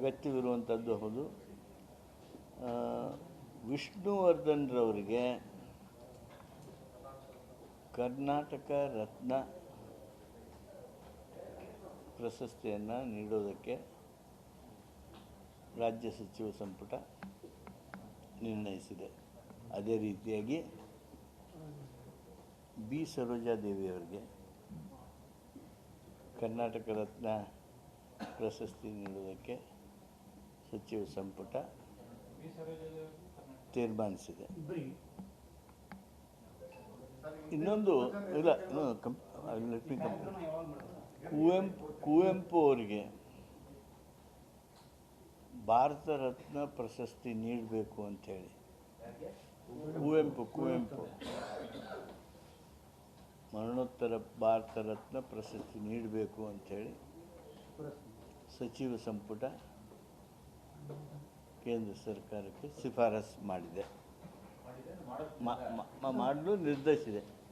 ಅಗತ್ಯವಿರುವಂಥದ್ದು ಹೌದು. ವಿಷ್ಣುವರ್ಧನ್ರವರಿಗೆ ಕರ್ನಾಟಕ ರತ್ನ ಪ್ರಶಸ್ತಿಯನ್ನು ನೀಡೋದಕ್ಕೆ ರಾಜ್ಯ ಸಚಿವ ಸಂಪುಟ ನಿರ್ಣಯಿಸಿದೆ. ಅದೇ ರೀತಿಯಾಗಿ ಬಿ ಸರೋಜಾದೇವಿಯವರಿಗೆ ಕರ್ನಾಟಕ ರತ್ನ ಪ್ರಶಸ್ತಿ ನೀಡುವುದಕ್ಕೆ ಸಚಿವ ಸಂಪುಟ ತೀರ್ಮಾನಿಸಿದೆ. ಇನ್ನೊಂದು ಇಲ್ಲ, ಕುವೆಂಪು ಅವರಿಗೆ ಭಾರತ ರತ್ನ ಪ್ರಶಸ್ತಿ ನೀಡಬೇಕು ಅಂಥೇಳಿ ಕುವೆಂಪು ಮರಣೋತ್ತರ ಭಾರತ ರತ್ನ ಪ್ರಶಸ್ತಿ ನೀಡಬೇಕು ಅಂಥೇಳಿ ಸಚಿವ ಸಂಪುಟ ಕೇಂದ್ರ ಸರ್ಕಾರಕ್ಕೆ ಶಿಫಾರಸು ಮಾಡಿದೆ, ಮಾಡಲು ನಿರ್ಧರಿಸಿದೆ.